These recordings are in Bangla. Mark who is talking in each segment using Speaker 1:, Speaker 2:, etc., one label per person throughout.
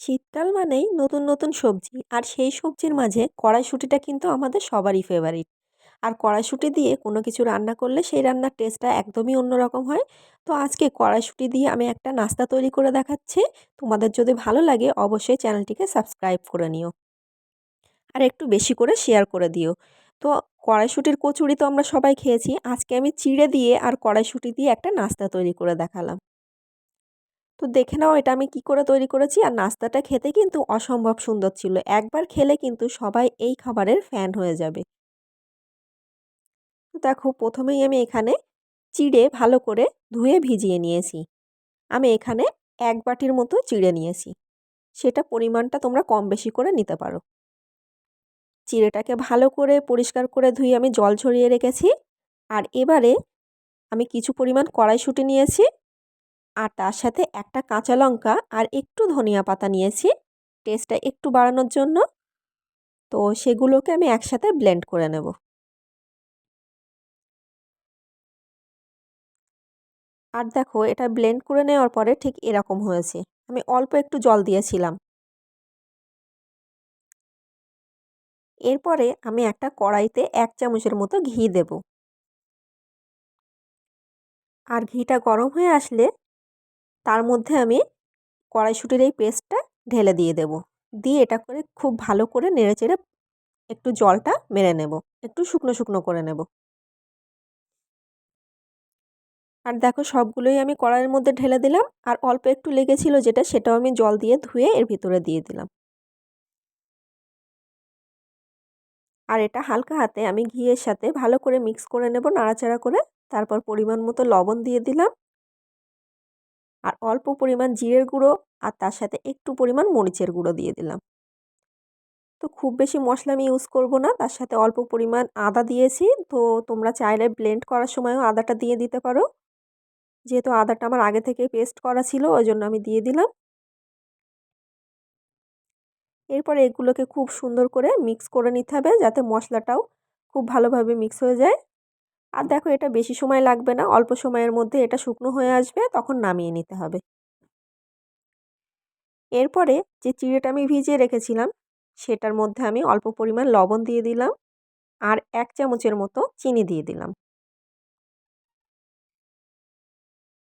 Speaker 1: শীতকাল মানেই নতুন নতুন সবজি আর সেই সবজির মাঝে কড়াইশুঁটিটা কিন্তু আমাদের সবারই ফেভারিট। আর কড়াইশুঁটি দিয়ে কোনো কিছু রান্না করলে সেই রান্নার টেস্টটা একদমই অন্যরকম হয়। তো আজকে কড়াইশুঁটি দিয়ে আমি একটা নাস্তা তৈরি করে দেখাচ্ছি। তোমাদের যদি ভালো লাগে অবশ্যই চ্যানেলটিকে সাবস্ক্রাইব করে নিও আর একটু বেশি করে শেয়ার করে দিও। তো কড়াইশুঁটির কচুরি তো আমরা সবাই খেয়েছি, আজকে আমি চিড়ে দিয়ে আর কড়াইশুঁটি দিয়ে একটা নাস্তা তৈরি করে দেখালাম। তো দেখে নাও এটা আমি কি করে তৈরি করেছি, আর নাস্তাটা খেতে কিন্তু অসম্ভব সুন্দর ছিল। একবার খেলে কিন্তু সবাই এই খাবারের ফ্যান হয়ে যাবে। তো দেখো প্রথমেই আমি এখানে চিড়ে ভালো করে ধুয়ে ভিজিয়ে নিয়েছি। আমি এখানে ১ বাটির মতো চিড়ে নিয়েছি। সেটা পরিমাণটা তোমরা কম বেশি করে নিতে পারো। চিড়েটাকে ভালো করে পরিষ্কার করে ধুয়ে আমি জল ঝরিয়ে রেখেছি। আর এবারে আমি কিছু পরিমাণ কড়াইশুঁটি নিয়েছি আর তার সাথে একটা কাঁচা লঙ্কা আর একটু ধনিয়া পাতা নিয়েছি টেস্টটা একটু বাড়ানোর জন্য। তো সেগুলোকে আমি একসাথে ব্লেন্ড করে নেব। আর দেখো এটা ব্লেন্ড করে নেওয়ার পরে ঠিক এরকম হয়েছে। আমি অল্প একটু জল দিয়েছিলাম। এরপরে আমি একটা কড়াইতে ১ চামচের মতো ঘি দেব। আর ঘিটা গরম হয়ে আসলে তার মধ্যে আমি কড়াইশুঁটির এই পেস্টটা ঢেলে দিয়ে দেব। দিয়ে এটা করে খুব ভালো করে নেড়েচেড়ে একটু জলটা মেরে নেব। একটু শুকনো শুকনো করে নেব। আর দেখো সবগুলোই আমি কড়াইয়ের মধ্যে ঢেলে দিলাম। আর অল্প একটু লেগেছিল যেটা, সেটাও আমি জল দিয়ে ধুয়ে এর ভিতরে দিয়ে দিলাম। আর এটা হালকা হাতে আমি ঘিয়ের সাথে ভালো করে মিক্স করে নেব নাড়াচাড়া করে। তারপর পরিমাণ মতো লবণ দিয়ে দিলাম আর অল্প পরিমাণ জিরের গুঁড়ো আর তার সাথে একটু পরিমাণ মরিচের গুঁড়ো দিয়ে দিলাম। তো খুব বেশি মশলা আমি ইউজ করব না, তার সাথে অল্প পরিমাণ আদা দিয়েছি। তো তোমরা চাইলে ব্লেন্ড করার সময়ও আদাটা দিয়ে দিতে পারো। যেহেতু আদাটা আমার আগে থেকেই পেস্ট করা ছিল ওই জন্য আমি দিয়ে দিলাম। এরপরে এগুলোকে খুব সুন্দর করে মিক্স করে নিতে হবে যাতে মশলাটাও খুব ভালোভাবে মিক্স হয়ে যায়। আর দেখো এটা বেশি সময় লাগবে না, অল্প সময়ের মধ্যে এটা শুকনো হয়ে আসবে, তখন নামিয়ে নিতে হবে। এরপরে যে চিড়েটা আমি ভিজিয়ে রেখেছিলাম সেটার মধ্যে আমি অল্প পরিমাণ লবণ দিয়ে দিলাম আর ১ চামচের মতো চিনি দিয়ে দিলাম।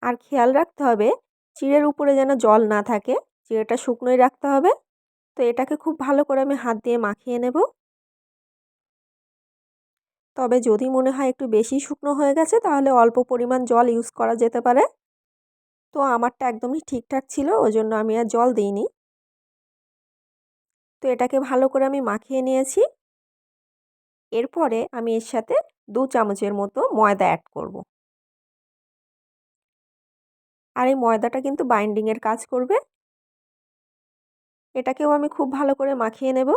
Speaker 1: আর খেয়াল রাখতে হবে চিড়ের উপরে যেন জল না থাকে, চিড়েটা শুকনোই রাখতে হবে। তো এটাকে খুব ভালো করে আমি হাত দিয়ে মাখিয়ে নেব। তবে যদি মনে হয় একটু বেশি শুকনো হয়ে গেছে তাহলে অল্প পরিমাণ জল ইউজ করা যেতে পারে। তো আমারটা একদমই ঠিকঠাক ছিল ওই জন্য আমি আর জল দিইনি। তো এটাকে ভালো করে আমি মাখিয়ে নিয়েছি। এরপরে আমি এর সাথে ২ চামচের মতো ময়দা অ্যাড করব। আর এই ময়দাটা কিন্তু বাইন্ডিংয়ের কাজ করবে। এটাকেও আমি খুব ভালো করে মাখিয়ে নেব।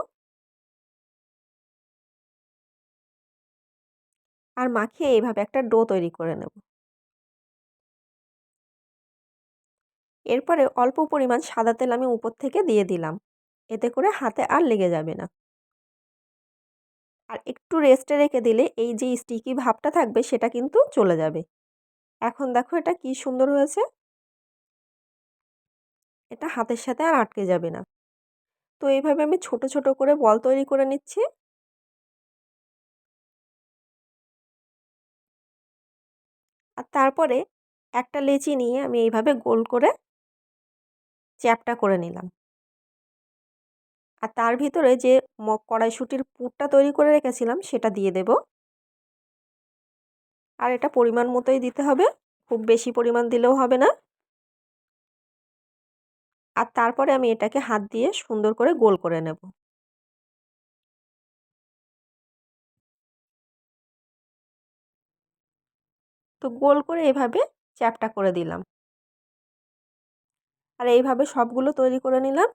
Speaker 1: আর মাখিয়ে এইভাবে একটা ডো তৈরি করে নেব। এরপরে অল্প পরিমাণ সাদা তেল আমি উপর থেকে দিয়ে দিলাম। এতে করে হাতে আর লেগে যাবে না। আর একটু রেস্টে রেখে দিলে এই যে স্টিকি ভাবটা থাকবে সেটা কিন্তু চলে যাবে। এখন দেখো এটা কি সুন্দর হয়েছে। এটা হাতের সাথে আর আটকে যাবে না। তো এইভাবে আমি ছোট ছোট করে বল তৈরি করে নিচ্ছি। আর তারপরে একটা লেচি নিয়ে আমি এইভাবে গোল করে চ্যাপ্টা করে নিলাম। আর তার ভিতরে যে কড়াইশুঁটির পুরটা তৈরি করে রেখেছিলাম সেটা দিয়ে দেব। আর এটা পরিমাণ মতোই দিতে হবে, খুব বেশি পরিমাণ দিলেও হবে না। আর তারপরে আমি এটাকে হাত দিয়ে সুন্দর করে গোল করে নেব। তো গোল করে এভাবে চ্যাপ্টা করে দিলাম। আর এইভাবে সবগুলো তৈরি করে নিলাম।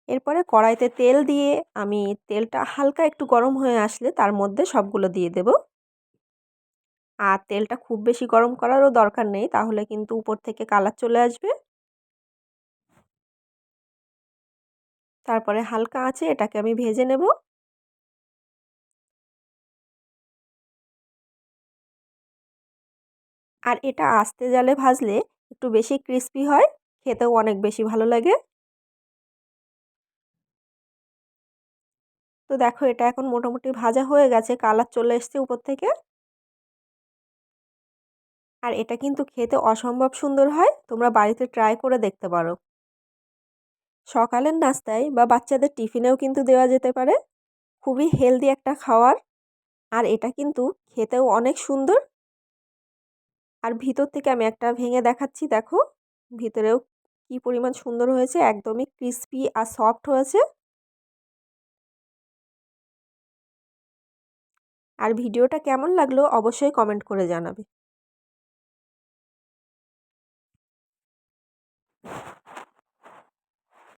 Speaker 1: এরপরে কড়াইতে তেল দিয়ে আমি তেলটা হালকা একটু গরম হয়ে আসলে তার মধ্যে সবগুলো দিয়ে দেব। আর তেলটা খুব বেশি গরম করারও দরকার নেই, তাহলে কিন্তু উপর থেকে কালার চলে আসবে। তারপরে হালকা আঁচে এটাকে আমি ভেজে নেব। আর এটা আস্তে জালে ভাজলে একটু বেশি ক্রিস্পি হয়, খেতেও অনেক বেশি ভালো লাগে। তো দেখো এটা এখন মোটামুটি ভাজা হয়ে গেছে, কালার চলে এসছে উপর থেকে। আর এটা কিন্তু খেতে অসম্ভব সুন্দর হয়, তোমরা বাড়িতে ট্রাই করে দেখতে পারো। সকালের নাস্তায় বা বাচ্চাদের টিফিনেও কিন্তু দেওয়া যেতে পারে। খুবই হেলদি একটা খাবার, আর এটা কিন্তু খেতেও অনেক সুন্দর। আর ভিতর থেকে আমি একটা ভেঙে দেখাচ্ছি, দেখো ভিতরেও কি পরিমাণ সুন্দর হয়েছে, একদমই ক্রিস্পি আর সফট হয়েছে। আর ভিডিওটা কেমন লাগলো অবশ্যই কমেন্ট করে জানাবে।